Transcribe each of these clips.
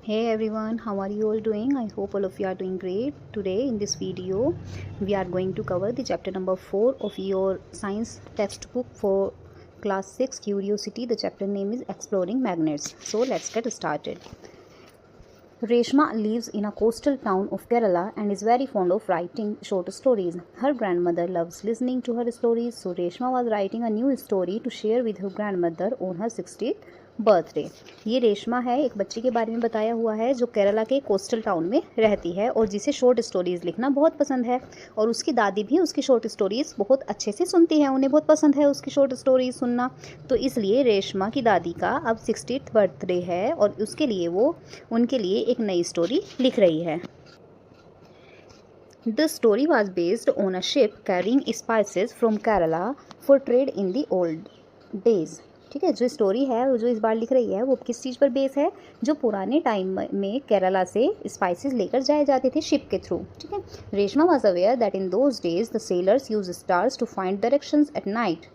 Hey everyone, how are you all doing? I hope all of you are doing great. Today in this video, we are going to cover the chapter number 4 of your science textbook for class 6 Curiosity. The chapter name is Exploring Magnets. So let's get started. Reshma lives in a coastal town of Kerala and is very fond of writing short stories. Her grandmother loves listening to her stories, so Reshma was writing a new story to share with her grandmother on her 60th birthday. ये रेशमा है, एक बच्ची के बारे में बताया हुआ है जो केरला के कोस्टल टाउन में रहती है और जिसे शॉर्ट स्टोरीज़ लिखना बहुत पसंद है। और उसकी दादी भी उसकी शॉर्ट स्टोरीज़ बहुत अच्छे से सुनती है, उन्हें बहुत पसंद है उसकी शॉर्ट स्टोरीज सुनना। तो इसलिए रेशमा की दादी का अब 60th बर्थडे है और उसके लिए वो उनके लिए एक नई स्टोरी लिख रही है। The story was based on a ship carrying spices from Kerala for trade in the old days. ठीक है, जो स्टोरी है वो जो इस बार लिख रही है वो किस चीज़ पर बेस है? जो पुराने टाइम में केरला से स्पाइसेस लेकर जाए जाते थे शिप के थ्रू। ठीक है, Reshma was aware that in those days the sailors use stars to find directions at night.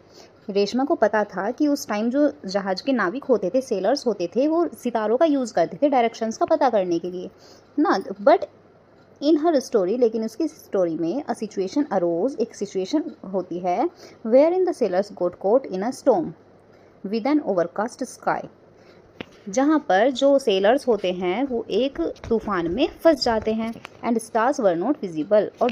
Reshma को पता था कि उस टाइम जो जहाज के नाविक होते थे, सेलर्स होते थे, वो सितारों का यूज़ करते थे डायरेक्शंस का पता करने के लिए ना। बट इन हर स्टोरी, लेकिन उसकी स्टोरी में अ सिचुएशन अरोज, एक सिचुएशन होती है where in the sailors got caught in a storm with an overcast sky, जहाँ पर जो सेलर्स होते हैं वो एक तूफान में फंस जाते हैं। And stars were not visible, और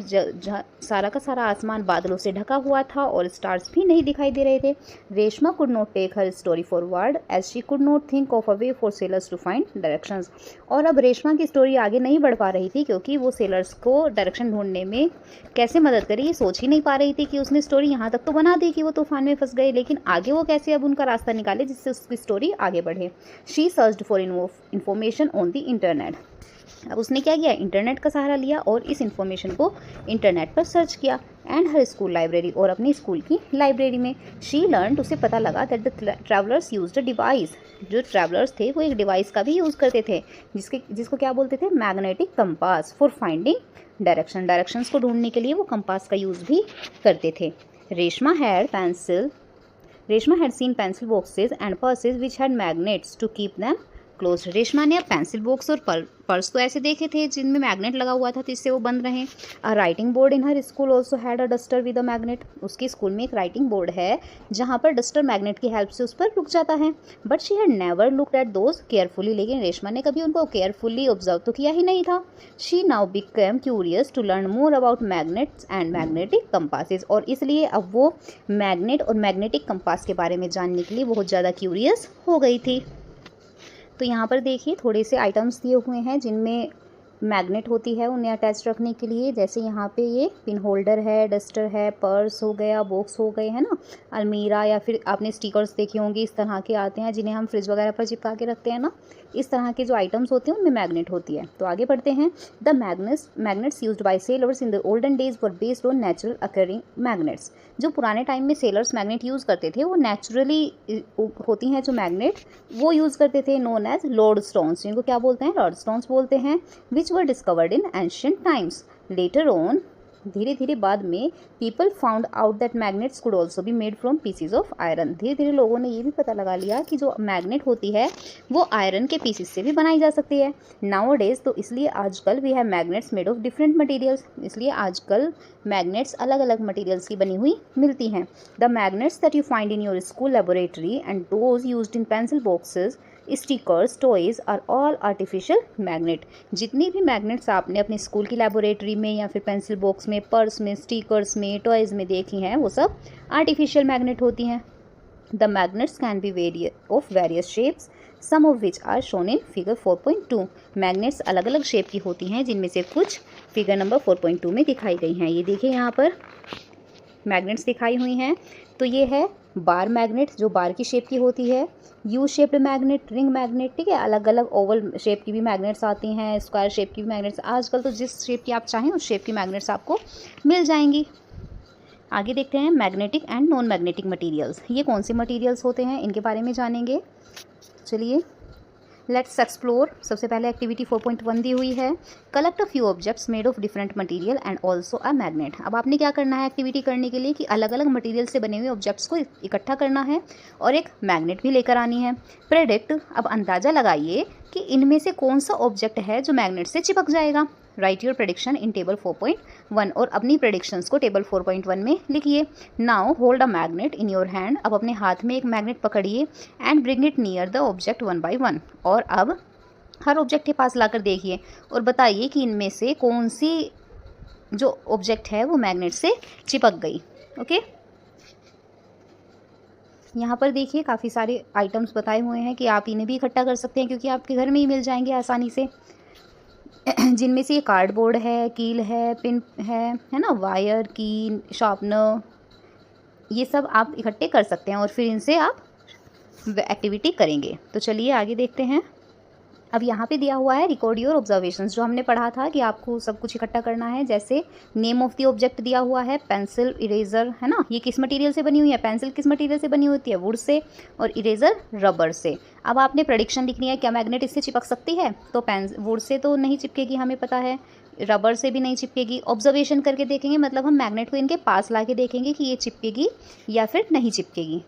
सारा का सारा आसमान बादलों से ढका हुआ था और स्टार्स भी नहीं दिखाई दे रहे थे। Reshma could not take her story forward as she could not think of a way for sailors to find directions. और अब रेशमा की स्टोरी आगे नहीं बढ़ पा रही थी क्योंकि वो सेलर्स को डायरेक्शन ढूंढने में कैसे मदद करे ये सोच ही नहीं पा रही थी। कि उसने स्टोरी यहाँ तक तो बना दी कि वो तूफान में फंस गए, लेकिन आगे वो कैसे अब उनका रास्ता निकाले जिससे उसकी स्टोरी आगे बढ़े। She searched for information on the internet. अब उसने क्या किया? इंटरनेट का सहारा लिया और इस इंफॉर्मेशन को इंटरनेट पर सर्च किया। एंड हर स्कूल लाइब्रेरी, और अपनी स्कूल की लाइब्रेरी में शी लर्न, उसे पता लगा that the travellers used a device. जो ट्रैवलर्स थे वो एक डिवाइस का भी यूज़ करते थे जिसको क्या बोलते थे? Magnetic compass for finding directions को ढूंढने के लिए वो कंपास का यूज़ भी करते थे। Reshma had seen pencil boxes and purses which had magnets to keep them closed. Reshma ने अब पेंसिल बॉक्स और पर्स तो ऐसे देखे थे जिनमें मैग्नेट लगा हुआ था जिससे वो बंद रहें। A writing board in her school also had a duster with a magnet. उसके स्कूल में एक राइटिंग बोर्ड है जहाँ पर डस्टर मैग्नेट की हेल्प से उस पर रुक जाता है। But she had never looked at those carefully, लेकिन रेशमा ने कभी उनको केयरफुली ऑब्जर्व तो किया ही नहीं था। She now become curious to learn more about magnets and magnetic compasses, और इसलिए अब वो मैग्नेट और मैग्नेटिक कंपास के बारे में जानने के लिए बहुत ज़्यादा क्यूरियस हो गई थी। तो यहाँ पर देखिए थोड़े से आइटम्स दिए हुए हैं जिनमें मैग्नेट होती है उन्हें अटैच रखने के लिए। जैसे यहाँ पे ये पिन होल्डर है, डस्टर है, पर्स हो गया, बॉक्स हो गए, है ना, अलमीरा, या फिर आपने स्टिकर्स देखे होंगे इस तरह के आते हैं जिन्हें हम फ्रिज वगैरह पर चिपका के रखते हैं ना। इस तरह के जो आइटम्स होते हैं उनमें मैग्नेट होती है। तो आगे बढ़ते हैं। The magnets used by sellers in the olden days were based on natural occurring magnets. जो पुराने टाइम में सेलर्स मैग्नेट यूज़ करते थे वो नेचुरली होती हैं जो मैग्नेट वो यूज़ करते थे, नोन एज लोड स्टोन्स, जिनको क्या बोलते हैं? लोड स्टोन्स बोलते हैं, विच were discovered in ancient times. Later on, धीरे धीरे बाद में people found out that magnets could also be made from pieces of iron. धीरे धीरे लोगों ने ये भी पता लगा लिया कि जो मैग्नेट होती है वो आयरन के पीसेस से भी बनाई जा सकती है। Nowadays, तो इसलिए आजकल we have magnets made of different materials. इसलिए आजकल मैग्नेट्स अलग अलग मटेरियल्स की बनी हुई मिलती हैं। The magnets that you find in your school laboratory and those used in pencil boxes, stickers, toys are all artificial magnet. जितनी भी मैग्नेट्स आपने अपने स्कूल की लेबोरेटरी में या फिर पेंसिल बॉक्स में, पर्स में, स्टिकर्स में, टॉयज़ में देखी हैं वो सब आर्टिफिशियल मैग्नेट होती हैं। The magnets can be of various shapes, some of which are shown in figure 4.2। Magnets अलग अलग शेप की होती हैं जिनमें से कुछ फिगर नंबर 4.2 में दिखाई गई हैं। ये देखिए यहाँ पर मैग्नेट्स दिखाई हुई हैं। तो ये है बार मैग्नेट जो बार की शेप की होती है, U shaped magnet, ring magnet, ठीक है, अलग अलग ओवल शेप की भी मैग्नेट्स आती हैं, स्क्वायर शेप की भी मैग्नेट्स। आजकल तो जिस शेप की आप चाहें उस शेप की मैग्नेट्स आपको मिल जाएंगी। आगे देखते हैं magnetic and non magnetic materials. ये कौन से मटेरियल्स होते हैं इनके बारे में जानेंगे। चलिए, लेट्स एक्सप्लोर। सबसे पहले एक्टिविटी 4.1 दी हुई है, collect a few objects made of different material and also a magnet. अब आपने क्या करना है एक्टिविटी करने के लिए कि अलग अलग मटेरियल से बने हुए ऑब्जेक्ट्स को इकट्ठा करना है और एक मैग्नेट भी लेकर आनी है। प्रेडिक्ट, अब अंदाज़ा लगाइए कि इनमें से कौन सा ऑब्जेक्ट है जो मैग्नेट से चिपक जाएगा। Right your prediction in table 4.1 और अपनी प्रेडिक्शंस को टेबल 4.1 में लिखिए। Now hold a magnet in your hand. अब अपने हाथ में एक मैग्नेट पकड़िए and bring it near the object one by one. और अब हर ऑब्जेक्ट के पास लाकर देखिए और बताइए कि इनमें से कौन सी जो ऑब्जेक्ट है वो मैग्नेट से चिपक गई। ओके, यहाँ पर देखिए काफ़ी सारे आइटम्स बताए हुए हैं कि आप इन्हें भी इकट्ठा कर सकते हैं क्योंकि आपके घर में ही मिल जाएंगे आसानी से, जिनमें से ये कार्डबोर्ड है, कील है, पिन है ना, वायर, की, शार्पनर, ये सब आप इकट्ठे कर सकते हैं और फिर इनसे आप एक्टिविटी करेंगे। तो चलिए आगे देखते हैं। अब यहाँ पे दिया हुआ है रिकॉर्ड योर ऑब्जर्वेशंस, जो हमने पढ़ा था कि आपको सब कुछ इकट्ठा करना है। जैसे नेम ऑफ द ऑब्जेक्ट दिया हुआ है, पेंसिल, इरेजर, है ना, ये किस मटेरियल से बनी हुई है, पेंसिल किस मटेरियल से बनी होती है, वुड से, और इरेजर रबर से। अब आपने प्रेडिक्शन लिखनी है, क्या मैग्नेट इससे चिपक सकती है? तो वुड से तो नहीं चिपकेगी, हमें पता है, रबर से भी नहीं चिपकेगी। ऑब्जर्वेशन करके देखेंगे, मतलब हम मैग्नेट को इनके पास ला के देखेंगे कि ये चिपकेगी या फिर नहीं चिपकेगी।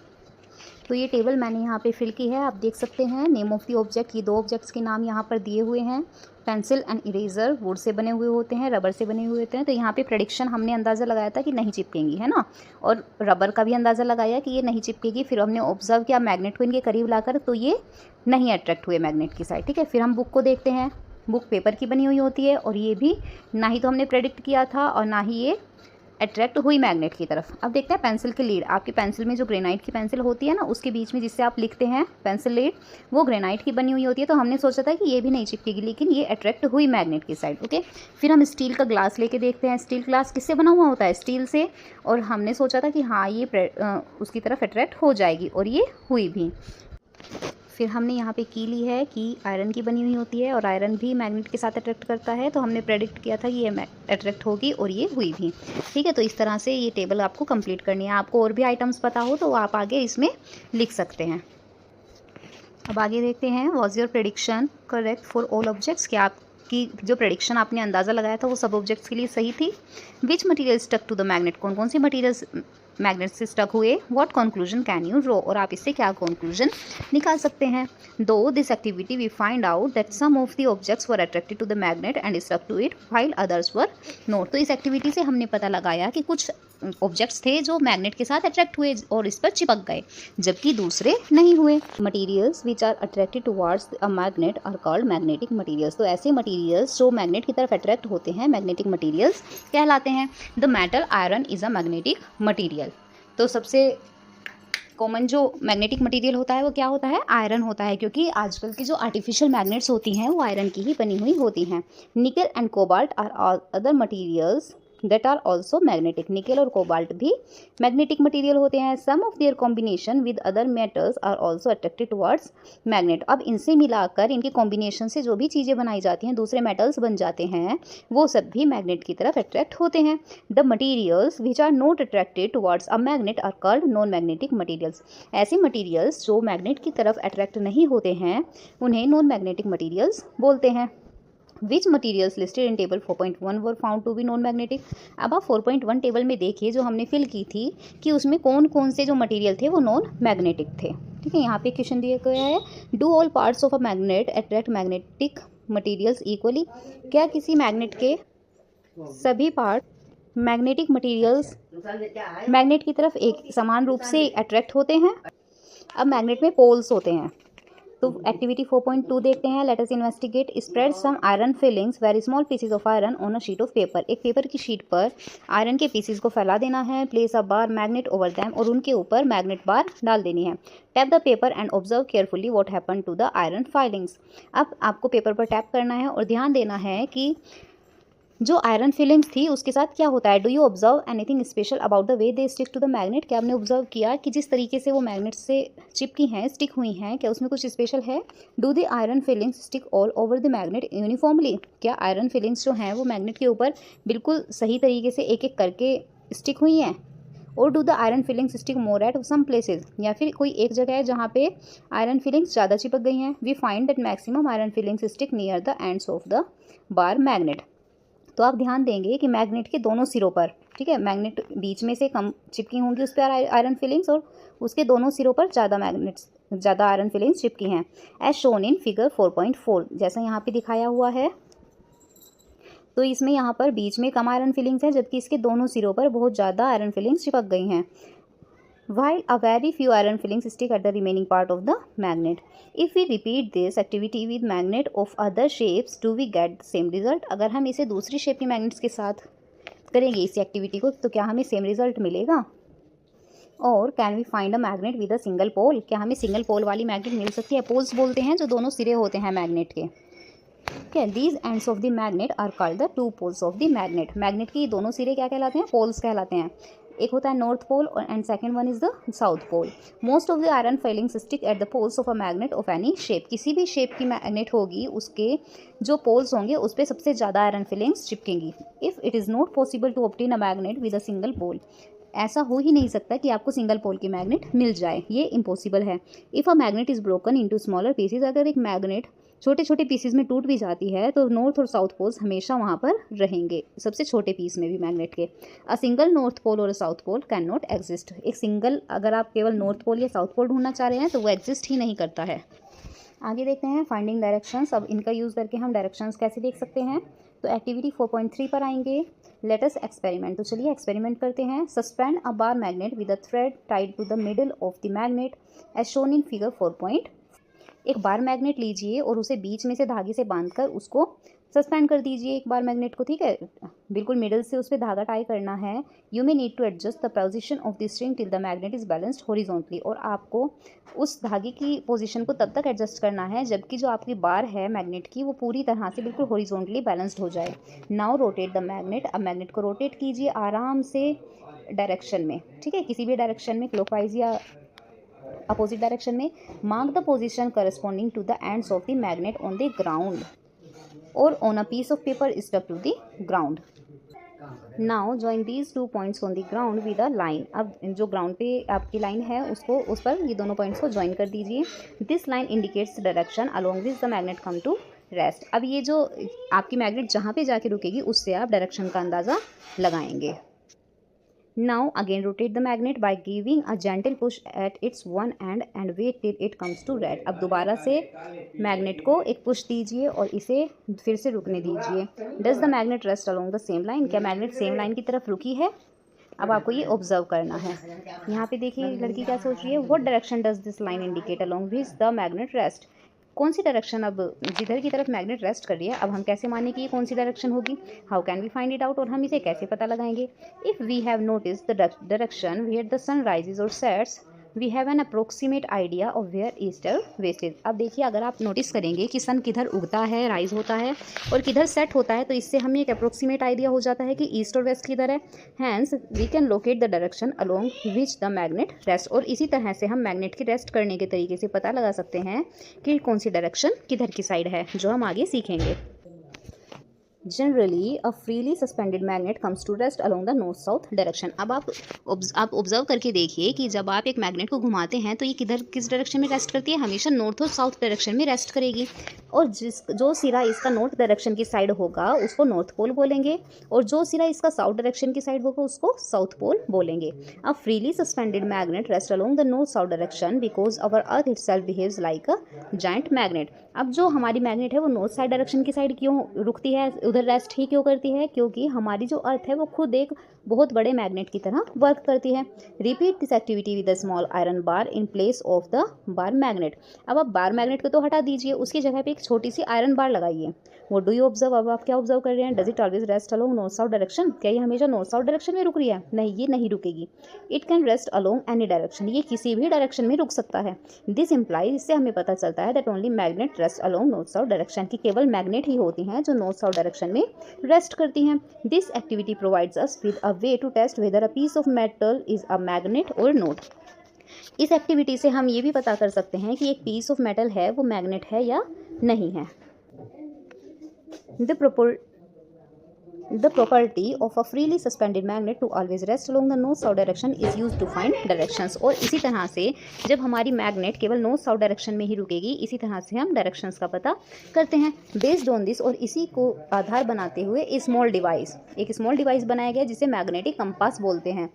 तो ये टेबल मैंने यहाँ पे फिल की है, आप देख सकते हैं। नेम ऑफ द ऑब्जेक्ट, ये दो ऑब्जेक्ट्स के नाम यहाँ पर दिए हुए हैं। Pencil and eraser would say बने हुए होते हैं, रबर से बने हुए होते हैं। तो यहाँ पे प्रेडिक्शन हमने अंदाज़ा लगाया था कि नहीं चिपकेंगी, है ना, और रबर का भी अंदाज़ा लगाया कि ये नहीं चिपकेगी। फिर हमने ऑब्जर्व किया मैग्नेट को इनके करीब लाकर, तो ये नहीं अट्रैक्ट हुए मैग्नेट की साइड। ठीक है, फिर हम बुक को देखते हैं। बुक पेपर की बनी हुई होती है और ये भी ना ही तो हमने प्रेडिक्ट किया था और ना ही ये अट्रैक्ट हुई मैग्नेट की तरफ। अब देखते हैं पेंसिल की लीड। आपकी पेंसिल में जो ग्रेनाइट की पेंसिल होती है ना, उसके बीच में जिससे आप लिखते हैं पेंसिल लीड, वो ग्रेनाइट की बनी हुई होती है। तो हमने सोचा था कि ये भी नहीं चिपकेगी, लेकिन ये अट्रैक्ट हुई मैग्नेट की साइड। ओके, फिर हम स्टील का ग्लास लेके देखते हैं। स्टील ग्लास किससे बना हुआ होता है? स्टील से। और हमने सोचा था कि हाँ ये उसकी तरफ अट्रैक्ट हो जाएगी और ये हुई भी। फिर हमने यहाँ पे की ली है कि आयरन की बनी हुई होती है और आयरन भी मैग्नेट के साथ अट्रैक्ट करता है। तो हमने प्रेडिक्ट किया था कि ये अट्रैक्ट होगी और ये हुई भी। ठीक है, तो इस तरह से ये टेबल आपको कंप्लीट करनी है। आपको और भी आइटम्स पता हो तो आप आगे इसमें लिख सकते हैं। अब आगे देखते हैं, was your prediction correct for all objects? क्या आपकी जो प्रेडिक्शन आपने अंदाज़ा लगाया था वो सब ऑब्जेक्ट्स के लिए सही थी? Which material stuck to the magnet? कौन कौन सी मटीरियल्स मैग्नेट से स्टक हुए? What conclusion can you draw? और आप इससे क्या कंक्लूजन निकाल सकते हैं? Do this activity we find out that some of the objects were attracted to the magnet and stuck to it while others were not. तो इस एक्टिविटी से हमने पता लगाया कि कुछ ऑब्जेक्ट्स थे जो मैग्नेट के साथ अट्रैक्ट हुए और इस पर चिपक गए, जबकि दूसरे नहीं हुए। Materials which are attracted towards a magnet are called magnetic materials. तो ऐसे मटीरियल्स जो मैग्नेट की तरफ अट्रैक्ट होते हैं मैग्नेटिक मटीरियल्स कहलाते हैं। The metal iron is a magnetic material. तो सबसे कॉमन जो मैग्नेटिक मटेरियल होता है वो क्या होता है? आयरन होता है, क्योंकि आजकल की जो आर्टिफिशियल मैग्नेट्स होती हैं वो आयरन की ही बनी हुई होती हैं। Nickel and cobalt are other materials that are also magnetic. Nickel और कोबाल्ट भी मैग्नेटिक मटेरियल होते हैं। Some of their combination with other metals are also attracted towards magnet. अब इनसे मिलाकर इनके कॉम्बिनेशन से जो भी चीज़ें बनाई जाती हैं, दूसरे मेटल्स बन जाते हैं, वो सब भी मैग्नेट की तरफ अट्रैक्ट होते हैं। The materials which are not attracted towards a magnet are called non magnetic materials. ऐसे मटीरियल्स जो मैग्नेट की तरफ अट्रैक्ट नहीं होते हैं उन्हें नॉन मैग्नेटिक मटीरियल्स बोलते हैं। Which materials listed in table 4.1 were found to be non magnetic? अब आप 4.1 टेबल में देखिए जो हमने फिल की थी कि उसमें कौन कौन से जो मटीरियल थे वो नॉन मैग्नेटिक थे। ठीक है, यहाँ पे क्वेश्चन दिया गया है, do all parts of a magnet attract magnetic materials equally? क्या किसी मैग्नेट के सभी पार्ट मैग्नेटिक मटीरियल्स मैग्नेट की तरफ एक समान रूप से अट्रैक्ट होते हैं? अब मैग्नेट में पोल्स होते हैं। तो एक्टिविटी 4.2 देखते हैं। Let us investigate. Spread some iron filings very small pieces of iron on a sheet of paper. एक पेपर की शीट पर आयरन के पीसेज को फैला देना है। Place a bar magnet over them, और उनके ऊपर मैग्नेट बार डाल देनी है। Tap the paper and observe carefully what happen to the iron filings. अब आपको पेपर पर टैप करना है और ध्यान देना है कि जो आयरन फिलिंग्स थी उसके साथ क्या होता है। Do you observe anything special about the way they stick to the magnet? क्या आपने ऑब्जर्व किया कि जिस तरीके से वो मैग्नेट से चिपकी हैं, स्टिक हुई हैं, क्या उसमें कुछ स्पेशल है? Do the iron filings stick all over the magnet uniformly? क्या आयरन फिलिंग्स जो हैं वो मैग्नेट के ऊपर बिल्कुल सही तरीके से एक एक करके स्टिक हुई हैं और do the iron filings stick more at some places, या फिर कोई एक जगह है जहाँ पे आयरन फिलिंग्स ज़्यादा चिपक गई हैं। We find that maximum iron filings stick near the ends of the bar magnet. तो आप ध्यान देंगे कि मैग्नेट के दोनों सिरों पर, ठीक है, मैग्नेट बीच में से कम चिपकी होंगी उस पर आयरन फिलिंग्स, और उसके दोनों सिरों पर ज़्यादा आयरन फिलिंग्स चिपकी हैं। एज शोन इन फिगर 4.4, जैसा यहाँ पे दिखाया हुआ है। तो इसमें यहाँ पर बीच में कम आयरन फिलिंग्स है, जबकि इसके दोनों सिरों पर बहुत ज़्यादा आयरन फिलिंग्स चिपक गई हैं। While a very few iron fillings stick at the remaining part of the magnet. If we repeat this activity with magnet of other shapes, do we get the same result? अगर हम इसे दूसरी shape की magnets के साथ करेंगे इस activity को, तो क्या हमें सेम रिजल्ट मिलेगा? और can we find a magnet with a single pole, क्या हमें सिंगल पोल वाली मैग्नेट मिल सकती है? पोल्स बोलते हैं जो दोनों सिरे होते हैं मैग्नेट के। क्या these ends of the magnet are called the two poles of the magnet. Magnet की दोनों सिरे क्या कहलाते हैं? पोल्स कहलाते हैं। एक होता है north pole and second one is the south pole. Most of the iron filings stick at the poles of a magnet of any shape. किसी भी शेप की मैग्नेट होगी उसके जो पोल्स होंगे उस पर सबसे ज़्यादा आयरन फिलिंग्स चिपकेंगी। If it is not possible to obtain a magnet with a single pole, ऐसा हो ही नहीं सकता कि आपको सिंगल पोल की मैग्नेट मिल जाए, ये इम्पॉसिबल है। If a magnet is broken into smaller pieces, अगर एक मैग्नेट छोटे छोटे पीसेज में टूट भी जाती है तो नॉर्थ और साउथ पोल्स हमेशा वहाँ पर रहेंगे, सबसे छोटे पीस में भी मैग्नेट के। अ सिंगल नॉर्थ पोल और south pole cannot exist. एक सिंगल, अगर आप केवल नॉर्थ पोल या साउथ पोल ढूंढना चाह रहे हैं तो वो एग्जिस्ट ही नहीं करता है। आगे देखते हैं फाइंडिंग डायरेक्शंस। अब इनका यूज़ करके हम डायरेक्शंस कैसे देख सकते हैं। तो एक्टिविटी 4.3 पर आएंगे। Let us experiment. तो चलिए एक्सपेरिमेंट करते हैं। Suspend a bar magnet with a thread tied to the middle of the magnet as shown in figure 4. एक बार मैग्नेट लीजिए और उसे बीच में से धागे से बांधकर उसको सस्पेंड कर दीजिए एक बार मैग्नेट को, ठीक है, बिल्कुल मिडल से उस पर धागा टाई करना है। You may need to adjust the position of the string till the magnet is balanced horizontally, और आपको उस धागे की पोजीशन को तब तक एडजस्ट करना है जबकि जो आपकी बार है मैग्नेट की वो पूरी तरह से बिल्कुल हॉरिजॉन्टली बैलेंस्ड हो जाए। Now rotate the magnet. अब मैग्नेट को रोटेट कीजिए आराम से डायरेक्शन में, ठीक है, किसी भी डायरेक्शन में, क्लॉकवाइज या अपोजिट डायरेक्शन में। Mark the position corresponding to the ends of the magnet on the ground और on a piece of paper stuck to the ground. Now join these 2 points on the ground with a line. अब जो ground पे आपकी line है उसको, उस पर ये दोनों पॉइंट्स को ज्वाइन कर दीजिए। This line indicates direction along this the magnet come to rest. अब ये जो आपकी मैग्नेट जहाँ पे जाके रुकेगी उससे आप डायरेक्शन का अंदाज़ा लगाएंगे। Now again rotate the magnet by giving a gentle push at its one end and wait till it comes to rest। अब दोबारा से मैग्नेट को एक पुश दीजिए और इसे फिर से रुकने दीजिए। Does the magnet rest along the same line? क्या मैग्नेट सेम लाइन की तरफ रुकी है? अब आपको ये ऑब्जर्व करना है। यहाँ पे देखिए लड़की क्या सोच रही है। What direction does this line indicate along which the magnet rest? कौन सी डायरेक्शन, अब जिधर की तरफ मैग्नेट रेस्ट कर रही है, अब हम कैसे माने कि ये कौन सी डायरेक्शन होगी? How can we find it out, और हम इसे कैसे पता लगाएंगे? If we have notice the direction where the sun rises और sets we have an approximate idea of where east और वेस्ट इज। अब देखिए अगर आप नोटिस करेंगे कि सन किधर उगता है, राइज होता है और किधर सेट होता है, तो इससे हमें एक अप्रोक्सीमेट आइडिया हो जाता है कि ईस्ट और वेस्ट किधर है। Hence we can locate the direction along which the magnet rest. और इसी तरह से हम मैग्नेट की रेस्ट करने के तरीके से पता लगा सकते हैं कि कौन सी डायरेक्शन किधर की साइड है, जो हम आगे सीखेंगे। Generally a freely suspended magnet comes to rest along the north south direction. अब आप ऑब्जर्व करके देखिए कि जब आप एक मैग्नेट को घुमाते हैं तो ये किस डायरेक्शन में रेस्ट करती है? हमेशा नॉर्थ और साउथ डायरेक्शन में रेस्ट करेगी। और जो सिरा इसका नॉर्थ डायरेक्शन की साइड होगा उसको नॉर्थ पोल बोलेंगे, और जो सिरा इसका साउथ डायरेक्शन की साइड होगा उसको साउथ पोल बोलेंगे। अ freely suspended magnet rest along the north south direction because our earth itself behaves like a giant magnet. अब जो हमारी मैग्नेट है वो नॉर्थ साइड डायरेक्शन की साइड क्यों रुकती है, उधर रेस्ट ही क्यों करती है? क्योंकि हमारी जो अर्थ है वो खुद एक बहुत बड़े मैग्नेट की तरह वर्क करती है। Repeat this activity with a small iron bar in place of the bar magnet. अब आप बार मैग्नेट को तो हटा दीजिए, उसकी जगह पे एक छोटी सी आयरन बार लगाइए। वो डू यू ऑब्जर्व? अब आप क्या ऑब्जर्व कर रहे हैं? Does it always rest along north south direction? क्या ये हमेशा नॉर्थ साउथ डायरेक्शन में रुक रही है? नहीं, ये नहीं रुकेगी। It can rest along any direction, ये किसी भी डायरेक्शन में रुक सकता है। दिस इम्प्लाइज, इससे हमें पता चलता है that only magnet rest along north south direction, की केवल मैग्नेट ही होती हैं जो नॉर्थ साउथ डायरेक्शन में रेस्ट करती हैं। This activity provides us with a way to test whether a piece of metal is a magnet और नॉट। इस एक्टिविटी से हम ये भी पता कर सकते हैं कि एक पीस ऑफ मेटल है वो मैग्नेट है या नहीं है। The property of a freely suspended magnet to always rest along the north south direction is used to find directions। और इसी तरह से जब हमारी मैग्नेट केवल नॉर्थ साउथ डायरेक्शन में ही रुकेगी, इसी तरह से हम डायरेक्शंस का पता करते हैं। बेस्ड ऑन दिस, और इसी को आधार बनाते हुए एक स्मॉल डिवाइस बनाया गया जिसे मैग्नेटिक कंपास बोलते हैं।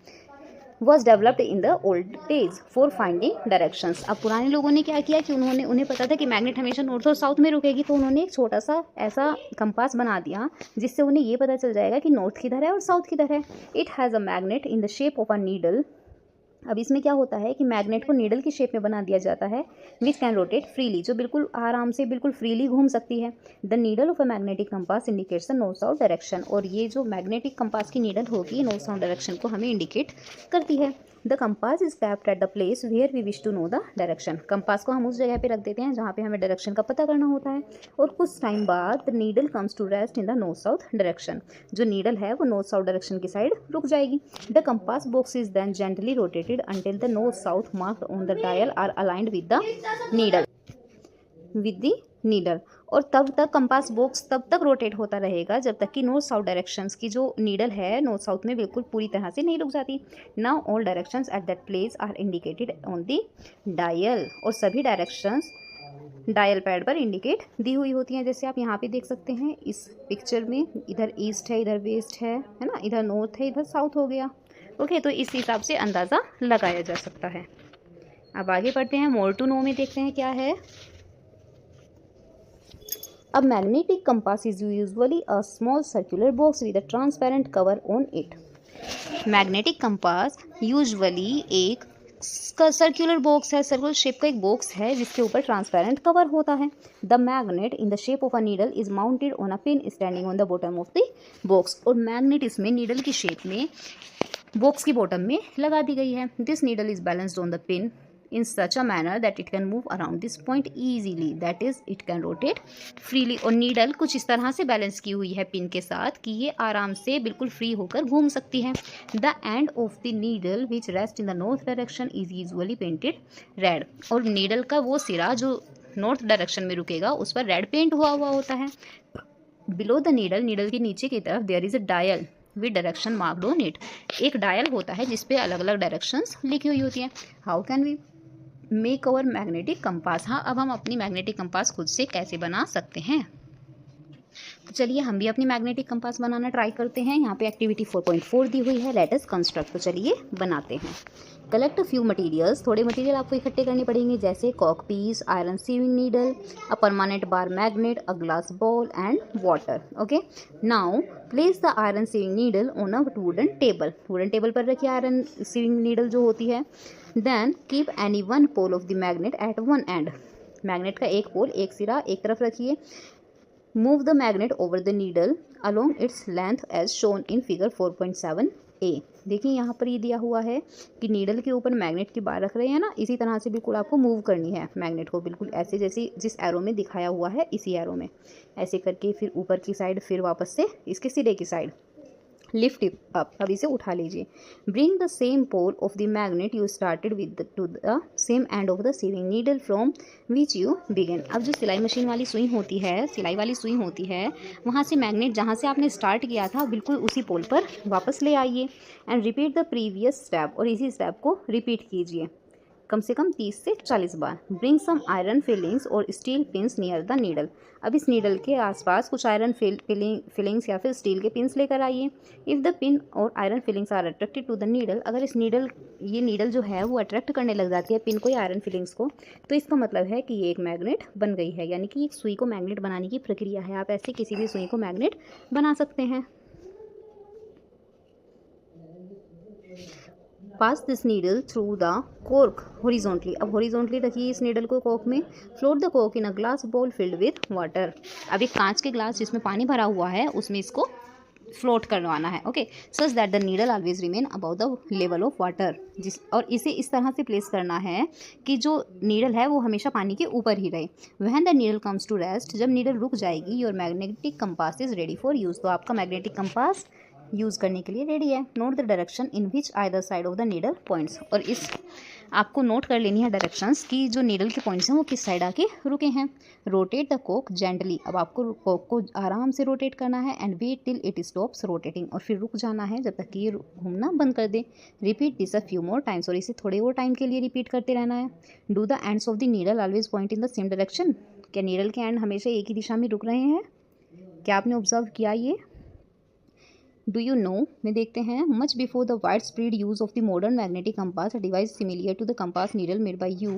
Was developed in the old days for finding directions. अब पुराने लोगों ने क्या किया कि उन्हें पता था कि मैग्नेट हमेशा नॉर्थ और साउथ में रुकेगी, तो उन्होंने एक छोटा सा ऐसा कंपास बना दिया जिससे उन्हें ये पता चल जाएगा कि नॉर्थ किधर है और साउथ किधर है। It has a magnet in the shape of a needle. अब इसमें क्या होता है कि मैग्नेट को नीडल की शेप में बना दिया जाता है, विच कैन रोटेट फ्रीली, जो बिल्कुल आराम से बिल्कुल फ्रीली घूम सकती है। The needle of a magnetic compass indicates the north south direction. और ये जो मैग्नेटिक कंपास की नीडल होगी नॉर्थ साउथ डायरेक्शन को हमें इंडिकेट करती है। The compass is kept at the place where we wish to know the direction. Compass को हम उस जगह पे रख देते हैं जहाँ पे हमें डायरेक्शन का पता करना होता है। और कुछ टाइम बाद the needle comes to rest in the north south direction. जो नीडल है वो नॉर्थ साउथ डायरेक्शन की साइड रुक जाएगी। The compass box is then gently rotated until the north south marked on the dial are aligned with the needle. और तब तक compass box तब तक रोटेट होता रहेगा जब तक कि नॉर्थ साउथ डायरेक्शंस की जो नीडल है नॉर्थ साउथ में बिल्कुल पूरी तरह से नहीं रुक जाती। Now all directions at that place are indicated on the dial. और सभी डायरेक्शंस डायल पैड पर इंडिकेट दी हुई होती हैं। जैसे आप यहाँ पे देख सकते हैं इस पिक्चर में, इधर ईस्ट है, इधर वेस्ट है ना, इधर नॉर्थ है, इधर साउथ हो गया। ओके, तो इस हिसाब से अंदाज़ा लगाया जा सकता है। अब आगे बढ़ते हैं, मोर टू नो में देखते हैं क्या है। A magnetic compass is usually a small circular box with a transparent cover on it. Magnetic compass usually एक सर्कुलर बॉक्स है, सर्कुलर शेप का एक बॉक्स है जिसके ऊपर ट्रांसपेरेंट कवर होता है। The magnet in the shape of a needle is mounted on a pin standing on the bottom of the box. और मैग्नेट इसमें नीडल की शेप में बॉक्स की बॉटम में लगा दी गई है। This needle is balanced on the pin in such a manner that it can move around this point easily, that is it can rotate freely। और नीडल कुछ इस तरह से बैलेंस की हुई है पिन के साथ कि ये आराम से बिल्कुल फ्री होकर घूम सकती है। The end of the needle which rest in the north direction is usually painted red. और नीडल का वो सिरा जो नॉर्थ डायरेक्शन में रुकेगा उस पर रेड पेंट हुआ होता है। बिलो द नीडल के नीचे की तरफ there is a dial with direction marked on it. एक डायल होता है जिसपे अलग अलग डायरेक्शंस लिखी हुई होती हैं। How can we make our magnetic compass. हाँ, अब हम अपनी मैग्नेटिक कंपास खुद से कैसे बना सकते हैं, तो चलिए हम भी अपनी मैग्नेटिक कंपास बनाना ट्राई करते हैं। यहाँ पे एक्टिविटी 4.4 दी हुई है, लेट अस कंस्ट्रक्ट। तो चलिए बनाते हैं। कलेक्ट फ्यू मटेरियल्स, थोड़े मटेरियल आपको इकट्ठे करने पड़ेंगे, जैसे कॉक piece, iron sewing needle, a permanent bar magnet, a glass bowl and water. Okay, now place the iron sewing needle on a wooden table पर रखिए आयरन सीविंग नीडल जो होती है। Then keep any one pole of the magnet at one end. Magnet का एक pole, एक सिरा एक तरफ रखिए। Move the magnet over the needle along its length as shown in figure 4.7a। देखिए यहाँ पर ये दिया हुआ है कि नीडल के ऊपर मैग्नेट की बार रख रहे हैं ना, इसी तरह से बिल्कुल आपको मूव करनी है मैग्नेट को, बिल्कुल ऐसे जैसे जिस एरो में दिखाया हुआ है इसी एरो में ऐसे करके, फिर ऊपर की साइड, फिर वापस से इसके सिरे की साइड लिफ्ट इट अप। अब इसे उठा लीजिए। Bring the same pole of the magnet you started with to the same end of the sewing needle from which you begin. अब जो सिलाई मशीन वाली सुई होती है, सिलाई वाली सुई होती है, वहाँ से मैग्नेट जहाँ से आपने स्टार्ट किया था बिल्कुल उसी पोल पर वापस ले आइए। And repeat the previous step, और इसी स्टेप को रिपीट कीजिए कम से कम 30 से 40 बार। ब्रिंग सम आयरन फिलिंग्स और steel pins near the needle. अब इस नीडल के आसपास कुछ आयरन फिलिंग्स या फिर स्टील के पिंस लेकर आइए। इफ़ द पिन और iron filings are attracted to the needle, अगर इस ये नीडल जो है वो अट्रैक्ट करने लग जाती है पिन को या आयरन फिलिंग्स को, तो इसका मतलब है कि ये एक मैग्नेट बन गई है, यानी कि एक सुई को मैग्नेट बनाने की प्रक्रिया है। आप ऐसे किसी भी सुई को मैग्नेट बना सकते हैं। Pass this needle through the cork horizontally. अब हॉरिजॉन्टली रखिए इस नीडल को कॉर्क में। Float the cork in a glass bowl filled with water. अब एक कांच के ग्लास जिसमें पानी भरा हुआ है उसमें इसको फ्लोट करवाना है। Okay, such that the needle always remain above the level of water. और इसे इस तरह से प्लेस करना है कि जो नीडल है वो हमेशा पानी के ऊपर ही रहे। When the needle comes to rest, जब नीडल रुक जाएगी, your magnetic compass is ready for use. तो आपका मैग्नेटिक कंपास यूज़ करने के लिए रेडी है। Note the direction in which either side of the needle points. और इस आपको नोट कर लेनी है डायरेक्शंस कि जो नीडल के पॉइंट्स हैं वो किस साइड आके रुके हैं। रोटेट द कोक जेंटली, अब आपको कोक को आराम से रोटेट करना है and wait till it stops rotating, और फिर रुक जाना है जब तक कि ये घूमना बंद कर दे। Repeat this a few more times, और इसे थोड़े और टाइम के लिए रिपीट करते रहना है। Do the ends of the needle always point in the same direction, क्या नीडल के एंड हमेशा एक ही दिशा में रुक रहे हैं? क्या आपने ऑब्जर्व किया ये? डू यू नो में देखते हैं, much before the wide spread use of the modern magnetic compass, a device similar to the compass needle made by you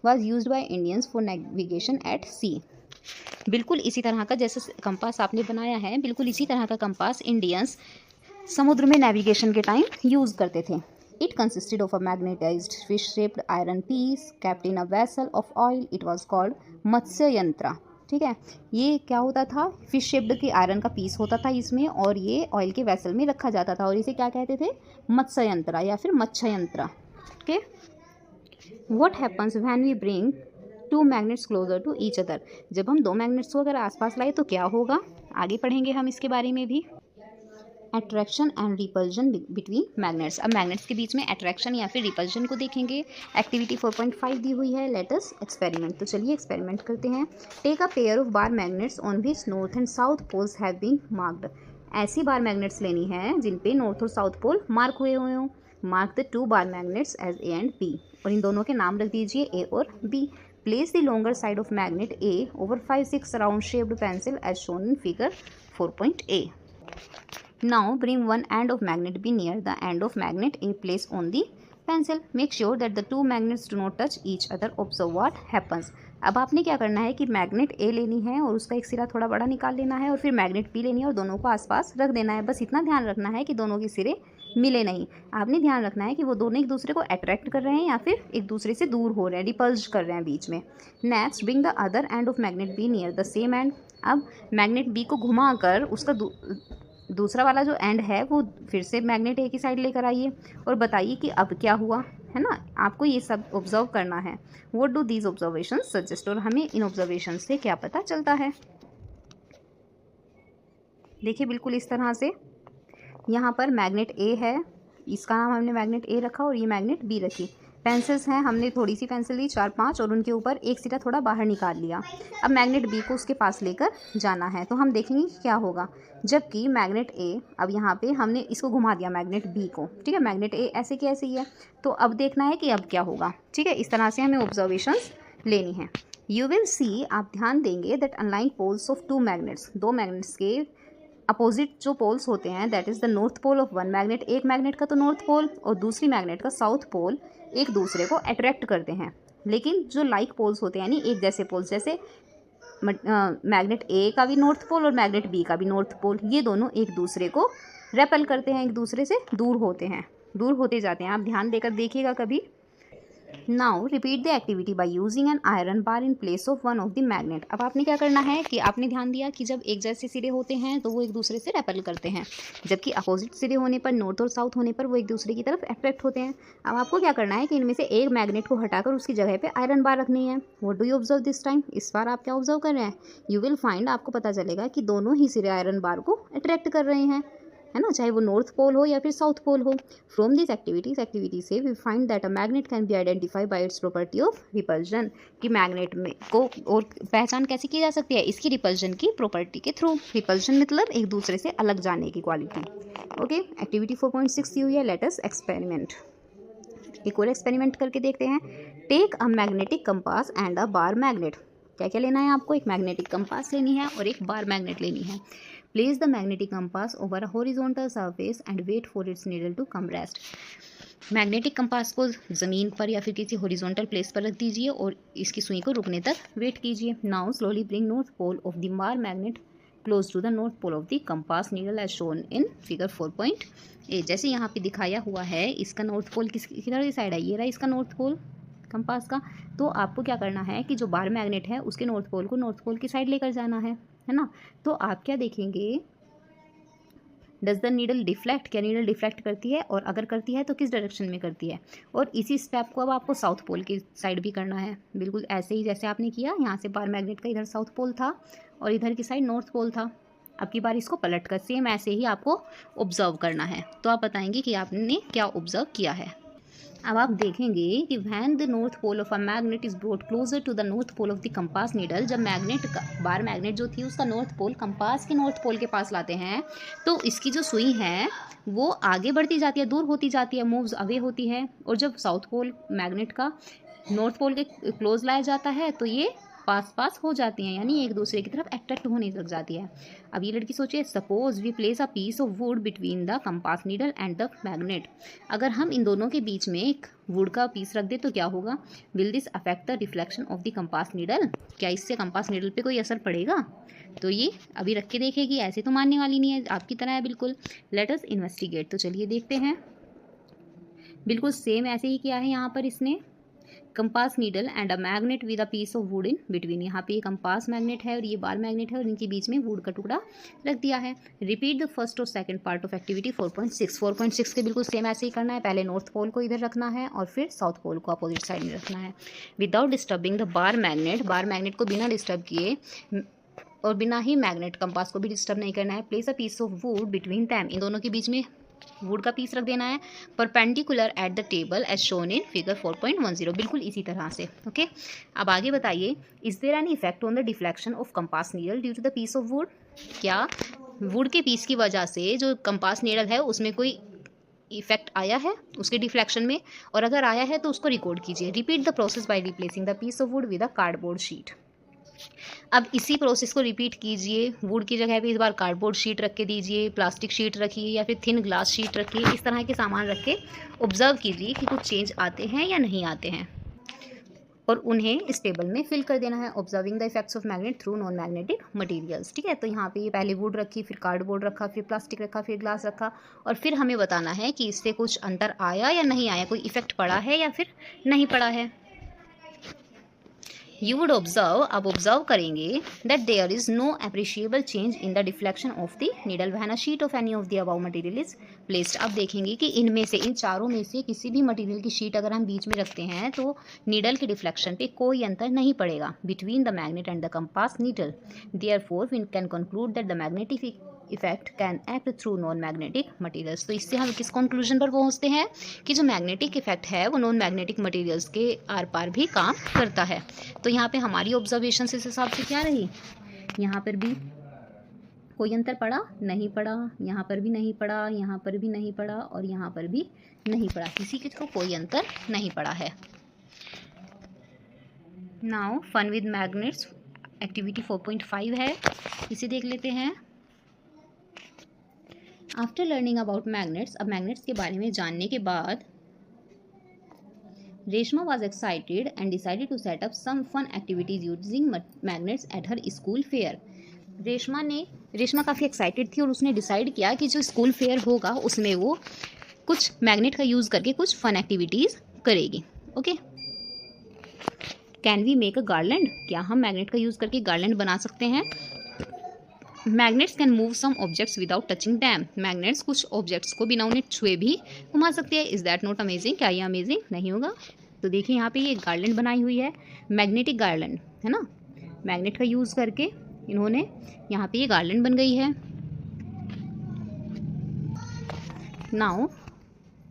was used by Indians for navigation at sea. बिल्कुल इसी तरह का जैसे compass आपने बनाया है, बिल्कुल इसी तरह का कंपास इंडियंस समुद्र में नेविगेशन के टाइम यूज करते थे। It consisted of a magnetized fish shaped iron piece kept in a vessel of oil, it was called matsya yantra. ठीक है, ये क्या होता था, फिश शेप्ड की आयरन का पीस होता था इसमें, और ये ऑयल के वेसल में रखा जाता था, और इसे क्या कहते थे? मत्स्य यंत्र या फिर मत्स्य यंत्र। Okay, what happens when we bring two magnets closer to each other, जब हम दो मैग्नेट्स को अगर आसपास लाए तो क्या होगा? आगे पढ़ेंगे हम इसके बारे में भी। Attraction and repulsion between magnets, अब मैग्नेट्स के बीच में अट्रैक्शन या फिर रिपल्जन को देखेंगे। एक्टिविटी 4.5 दी हुई है, लेट अस एक्सपेरिमेंट, तो चलिए एक्सपेरिमेंट करते हैं। Take a pair of bar magnets on which north and south poles have been marked, ऐसी बार मैग्नेट्स लेनी है जिन पे नॉर्थ और साउथ पोल मार्क हुए हों। Mark the two bar magnets as A and B, और इन दोनों के नाम रख दीजिए ए और B. Place the longer side of magnet A over 5-6 round shaped pencil as shown in figure 4.a। Now bring one end of magnet B near the end of magnet A placed on the pencil. Make sure that the two magnets do not touch each other. Observe what happens. अब आपने क्या करना है कि magnet ए लेनी है और उसका एक सिरा थोड़ा बड़ा निकाल लेना है, और फिर मैग्नेट बी लेनी है और दोनों को आसपास रख देना है। बस इतना ध्यान रखना है कि दोनों के सिरे मिले नहीं। आपने ध्यान रखना है कि वो दोनों एक दूसरे को अट्रैक्ट कर रहे हैं या फिर एक दूसरे से दूर हो रहे हैं, रिपल्ज कर रहे हैं बीच में। Next bring the other end of magnet be near the same and. अब मैग्नेट बी को घुमा कर उसका दूसरा वाला जो एंड है वो फिर से मैग्नेट ए की साइड लेकर आइए और बताइए कि अब क्या हुआ, है ना। आपको ये सब ऑब्जर्व करना है। What do these observation suggest, और हमें इन ऑब्जर्वेशन से क्या पता चलता है। देखिए बिल्कुल इस तरह से यहाँ पर मैग्नेट ए है, इसका नाम हमने मैग्नेट ए रखा और ये मैग्नेट बी रखी। पेंसिल्स हैं, हमने थोड़ी सी पेंसिल ली 4-5 और उनके ऊपर एक सिरा थोड़ा बाहर निकाल लिया। अब मैग्नेट बी को उसके पास लेकर जाना है, तो हम देखेंगे कि क्या होगा। जबकि मैग्नेट ए, अब यहाँ पे हमने इसको घुमा दिया मैग्नेट बी को, ठीक है। मैग्नेट ए ऐसे की ऐसे ही है, तो अब देखना है कि अब क्या होगा, ठीक है। इस तरह से हमें ऑब्जर्वेशंस लेनी है। यू विल सी, आप ध्यान देंगे, that unlike poles of two magnets, दो मैग्नेट्स के अपोजिट जो पोल्स होते हैं, that is the north pole of one magnet, एक मैग्नेट का तो नॉर्थ पोल और दूसरी मैग्नेट का साउथ पोल एक दूसरे को अट्रैक्ट करते हैं। लेकिन जो लाइक पोल्स होते हैं, यानी एक जैसे पोल्स, जैसे मैग्नेट ए का भी नॉर्थ पोल और मैग्नेट बी का भी नॉर्थ पोल, ये दोनों एक दूसरे को रेपल करते हैं, एक दूसरे से दूर होते हैं, दूर होते जाते हैं। आप ध्यान देकर देखिएगा कभी। Now repeat the activity by using an iron bar in place of one of the magnet. अब आपने क्या करना है कि आपने ध्यान दिया कि जब एक जैसे सिरे होते हैं तो वो एक दूसरे से रेपल करते हैं, जबकि अपोजिट सिरे होने पर, नॉर्थ और साउथ होने पर, वो एक दूसरे की तरफ अट्रैक्ट होते हैं। अब आपको क्या करना है कि इनमें से एक मैग्नेट को हटाकर उसकी जगह पे आयरन बार रखनी है। What do you observe this time, इस बार आप क्या ऑब्जर्व कर रहे हैं? यू विल फाइंड, आपको पता चलेगा कि दोनों ही सिरे आयरन बार को अट्रैक्ट कर रहे हैं, है ना, चाहे वो नॉर्थ पोल हो या फिर साउथ पोल हो। फ्रॉम दिस एक्टिविटी से we find that a magnet can be identify by its property of repulsion, कि मैग्नेट में को और पहचान कैसे की जा सकती है, इसकी रिपल्जन की प्रॉपर्टी के थ्रू। रिपल्जन मतलब एक दूसरे से अलग जाने की क्वालिटी। ओके, एक्टिविटी 4.6 दी हुई है, लेट अस एक्सपेरिमेंट। एक और एक्सपेरिमेंट करके देखते हैं। Take a magnetic compass and a bar magnet. क्या क्या लेना है आपको? एक मैग्नेटिक कंपास लेनी है और एक बार मैग्नेट लेनी है। Place the magnetic compass over a horizontal surface and wait for its needle to come rest. Magnetic compass को ज़मीन पर या फिर किसी हॉरिजॉन्टल प्लेस पर रख दीजिए और इसकी सुई को रुकने तक वेट कीजिए। Now slowly bring north pole of the bar magnet close to the north pole of the compass needle as shown in figure 4.8। जैसे यहाँ पे दिखाया हुआ है, इसका नॉर्थ पोल किधर साइड है, ये रहा इसका नॉर्थ पोल कंपास का। तो आपको क्या करना है कि जो बार मैग्नेट है उसके नॉर्थ पोल को नॉर्थ पोल की साइड लेकर जाना है ना। तो आप क्या देखेंगे, डज द नीडल डिफ्लेक्ट, क्या नीडल डिफ्लेक्ट करती है, और अगर करती है तो किस डायरेक्शन में करती है। और इसी स्टेप को अब आपको साउथ पोल की साइड भी करना है, बिल्कुल ऐसे ही जैसे आपने किया। यहाँ से बार मैग्नेट का इधर साउथ पोल था और इधर की साइड नॉर्थ पोल था। अब की बार इसको पलट कर सेम ऐसे ही आपको ऑब्जर्व करना है। तो आप बताएंगे कि आपने क्या ऑब्जर्व किया है। अब आप देखेंगे कि when the north pole of a magnet is brought closer to the north pole of the compass needle, जब मैग्नेट का बार मैग्नेट जो थी उसका नॉर्थ पोल कंपास के नॉर्थ पोल के पास लाते हैं तो इसकी जो सुई है वो आगे बढ़ती जाती है, दूर होती जाती है, मूव्स अवे होती है। और जब साउथ पोल मैग्नेट का नॉर्थ पोल के क्लोज लाया जाता है तो ये पास पास हो जाती हैं, यानी एक दूसरे की तरफ अट्रैक्ट होने लग जाती है। अब ये लड़की सोचिए, suppose we place a piece of wood between the compass needle and the magnet, अगर हम इन दोनों के बीच में एक वुड का पीस रख दे तो क्या होगा? Will this affect the reflection of the compass needle, क्या इससे कंपास नीडल पे कोई असर पड़ेगा? तो ये अभी रख के देखेगी, ऐसे तो मानने वाली नहीं है, आपकी तरह है बिल्कुल। लेट अस इन्वेस्टिगेट, तो चलिए देखते हैं। बिल्कुल सेम ऐसे ही किया है यहाँ पर इसने, compass needle and a magnet with a piece of wood in between, यहाँ पे ये कंपास मैग्नेट है और ये बार मैग्नेट है और इनके बीच में वुड का टुकड़ा रख दिया है। रिपीट द फर्स्ट और सेकंड पार्ट ऑफ एक्टिविटी 4.6 के बिल्कुल सेम ऐसे ही करना है। पहले नॉर्थ पोल को इधर रखना है और फिर साउथ पोल को अपोजिट साइड में रखना है। Without disturbing the bar magnet को बिना डिस्टर्ब किए और बिना ही मैग्नेट कंपास को भी डिस्टर्ब नहीं करना है। Place a piece of wood between them, इन दोनों के बीच में वुड का पीस रख देना है। Perpendicular at the table as shown in figure 4.10, बिल्कुल इसी तरह से। ओके, अब आगे बताइए, is there any effect on the deflection of compass needle due to the piece of wood, क्या वुड के पीस की वजह से जो कंपास नीडल है उसमें कोई इफेक्ट आया है उसके डिफ्लेक्शन में? और अगर आया है तो उसको रिकॉर्ड कीजिए। Repeat the process by replacing the piece of wood with a cardboard sheet. अब इसी प्रोसेस को रिपीट कीजिए, वुड की जगह पे इस बार कार्डबोर्ड शीट रख के दीजिए, प्लास्टिक शीट रखिए या फिर थिन ग्लास शीट रखिए, इस तरह के सामान रख के ऑब्जर्व कीजिए कि कुछ चेंज आते हैं या नहीं आते हैं और उन्हें इस टेबल में फिल कर देना है। Observing the effects of magnet through non magnetic materials, ठीक है। तो यहाँ पे ये पहले वुड रखी, फिर कार्डबोर्ड रखा, फिर प्लास्टिक रखा, फिर ग्लास रखा और फिर हमें बताना है कि इससे कुछ अंतर आया या नहीं आया, कोई इफेक्ट पड़ा है या फिर नहीं पड़ा है। You would observe, अब ऑब्जर्व करेंगे that there is no appreciable change in the deflection of the needle when a sheet of any of the above material is placed। अब देखेंगे कि इनमें से, इन चारों में से किसी भी मटेरियल की शीट अगर हम बीच में रखते हैं तो नीडल के डिफ्लेक्शन पे कोई अंतर नहीं पड़ेगा। Between the magnet and the compass needle, therefore we can conclude that the magnetic effect can act through non magnetic materials. तो इससे हम किस कंक्लूजन पर पहुंचते हैं कि जो मैग्नेटिक इफेक्ट है वो नॉन मैग्नेटिक मटेरियल्स के आर पार भी काम करता है। तो यहाँ पे हमारी ऑब्जर्वेशन इस हिसाब से क्या रही, यहाँ पर भी कोई अंतर पड़ा नहीं पड़ा, यहाँ पर भी नहीं पड़ा, यहाँ पर भी नहीं पड़ा और यहाँ पर भी नहीं पड़ा, किसी के थ्रू कोई अंतर नहीं पड़ा है। Now fun with magnets activity 4.5 है, इसे देख लेते हैं। आफ्टर लर्निंग अबाउट मैग्नेट्स, अब मैग्नेट्स के बारे में जानने के बाद Reshma was excited and decided to set up some fun activities using magnets at her school fair. Reshma काफ़ी एक्साइटेड थी और उसने डिसाइड किया कि जो स्कूल फेयर होगा उसमें वो कुछ मैग्नेट का यूज़ करके कुछ फन एक्टिविटीज़ करेगी। Okay, can we make a garland, क्या हम मैग्नेट का यूज़ करके गार्लैंड बना सकते हैं? Magnets can move some objects without touching them, magnets कुछ ऑब्जेक्ट्स को बिना उन्हें छुए भी घुमा सकते हैं। इज़ दैट नॉट अमेजिंग, क्या ये अमेजिंग नहीं होगा? तो देखिए यहाँ पे ये गार्लैंड बनाई हुई है, मैग्नेटिक गार्लैंड है ना, मैग्नेट का यूज़ करके इन्होंने यहाँ पे ये गार्लैंड बन गई है। Now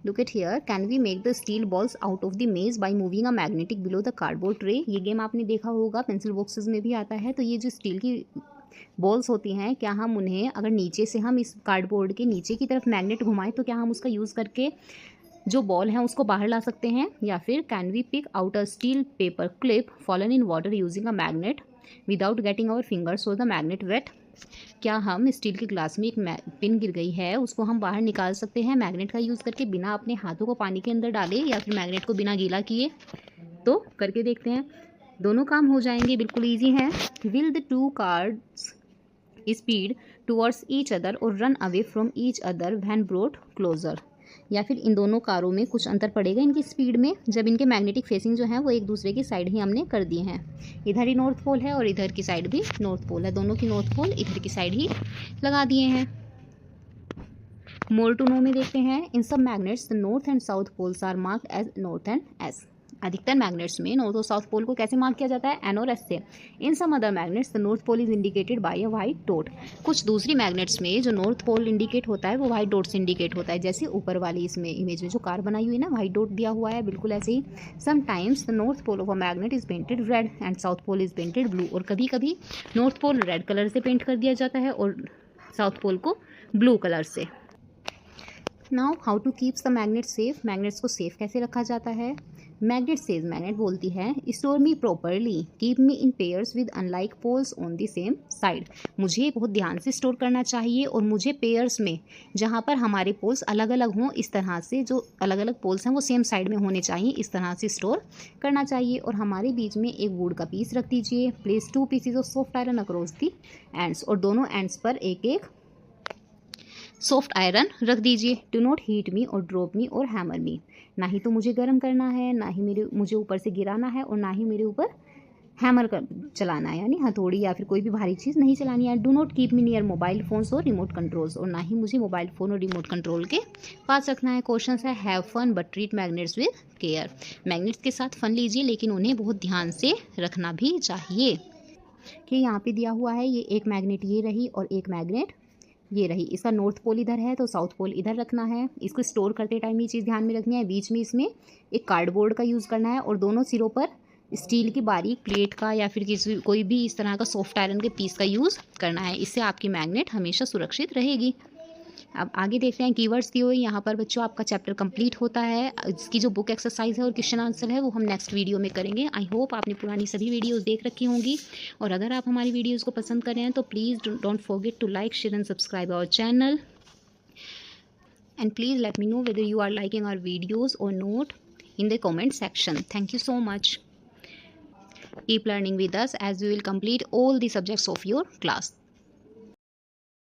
look at here, can we make the steel balls out of the maze by moving a magnetic below the cardboard tray. ये गेम आपने देखा होगा, पेंसिल बॉक्सेस में भी आता है। तो ये जो स्टील की बॉल्स होती हैं, क्या हम उन्हें अगर नीचे से हम इस कार्डबोर्ड के नीचे की तरफ मैग्नेट घुमाएं तो क्या हम उसका यूज़ करके जो बॉल है उसको बाहर ला सकते हैं? या फिर can we pick out a steel paper clip fallen in water using a magnet without getting our fingers or the magnet wet, क्या हम स्टील के ग्लास में एक पिन गिर गई है उसको हम बाहर निकाल सकते हैं मैग्नेट का यूज़ करके बिना अपने हाथों को पानी के अंदर डाले या फिर मैग्नेट को बिना गीला किए? तो करके देखते हैं, दोनों काम हो जाएंगे, बिल्कुल ईजी है। Will the two cards speed towards each other और run away from each other when brought closer, या फिर इन दोनों कारों में कुछ अंतर पड़ेगा इनकी स्पीड में जब इनके मैग्नेटिक फेसिंग जो है वो एक दूसरे की साइड ही हमने कर दिए हैं। इधर ही नॉर्थ पोल है और इधर की साइड भी नॉर्थ पोल है, दोनों की नॉर्थ पोल इधर की साइड ही लगा दिए हैं। मोर टू नो में देखते हैं, इन सब magnets the north and south poles are marked as north and S. अधिकतर मैग्नेट्स में नॉर्थ और साउथ पोल को कैसे मार्क किया जाता है, एन और एस से। In some other magnets the north pole is indicated by a white dot. कुछ दूसरी मैग्नेट्स में जो नॉर्थ पोल इंडिकेट होता है वो वाइट डॉट से इंडिकेट होता है, जैसे ऊपर वाली इसमें इमेज में जो कार बनाई हुई है ना, वाइट डॉट दिया हुआ है, बिल्कुल ऐसे ही। Sometimes the north pole of a magnet is painted red and south pole is painted blue. और कभी कभी नॉर्थ पोल रेड कलर से पेंट कर दिया जाता है और साउथ पोल को ब्लू कलर से। Now how to keeps the magnet safe. Magnets को सेफ कैसे रखा जाता है। मैग्नेट सेज, मैग्नेट बोलती है, store me properly, keep me in pairs with unlike poles on the same side. मुझे बहुत ध्यान से स्टोर करना चाहिए और मुझे पेयर्स में, जहाँ पर हमारे पोल्स अलग अलग हों, इस तरह से जो अलग अलग पोल्स हैं वो सेम साइड में होने चाहिए, इस तरह से स्टोर करना चाहिए। और हमारे बीच में एक वुड का पीस रख दीजिए। Place 2 pieces of soft iron across the ends, और दोनों एंड्स पर एक एक सॉफ्ट आयरन रख दीजिए। डू नॉट हीट मी और ड्रॉप मी और हैमर मी। ना ही तो मुझे गर्म करना है, ना ही मुझे ऊपर से गिराना है, और ना ही मेरे ऊपर हैमर कर चलाना है, यानी हथौड़ी या फिर कोई भी भारी चीज़ नहीं चलानी है। Do not keep me near mobile phones और रिमोट कंट्रोल्स। और ना ही मुझे मोबाइल फ़ोन और रिमोट कंट्रोल के पास रखना है। क्वेश्चन है, have fun but treat magnets with care. Magnets के साथ फन लीजिए लेकिन उन्हें बहुत ध्यान से रखना भी चाहिए। कि यहाँ पे दिया हुआ है, ये एक मैग्नेट ये रही और एक मैग्नेट ये रही। इसका नॉर्थ पोल इधर है तो साउथ पोल इधर रखना है। इसको स्टोर करते टाइम ये चीज़ ध्यान में रखनी है। बीच में इसमें एक कार्डबोर्ड का यूज़ करना है और दोनों सिरों पर स्टील की बारीक प्लेट का या फिर कोई भी इस तरह का सॉफ्ट आयरन के पीस का यूज़ करना है। इससे आपकी मैग्नेट हमेशा सुरक्षित रहेगी। अब आगे देखते हैं कीवर्ड्स की हुई। यहाँ पर बच्चों आपका चैप्टर कंप्लीट होता है। इसकी जो बुक एक्सरसाइज है और क्वेश्चन आंसर है वो हम नेक्स्ट वीडियो में करेंगे। आई होप आपने पुरानी सभी वीडियोस देख रखी होंगी, और अगर आप हमारी वीडियोस को पसंद कर रहे हैं तो please don't forget to like, share and subscribe our channel, and please let me know whether you are liking our videos or not in the comment section. Thank you so much. Keep learning with us as we will complete all the subjects of your class.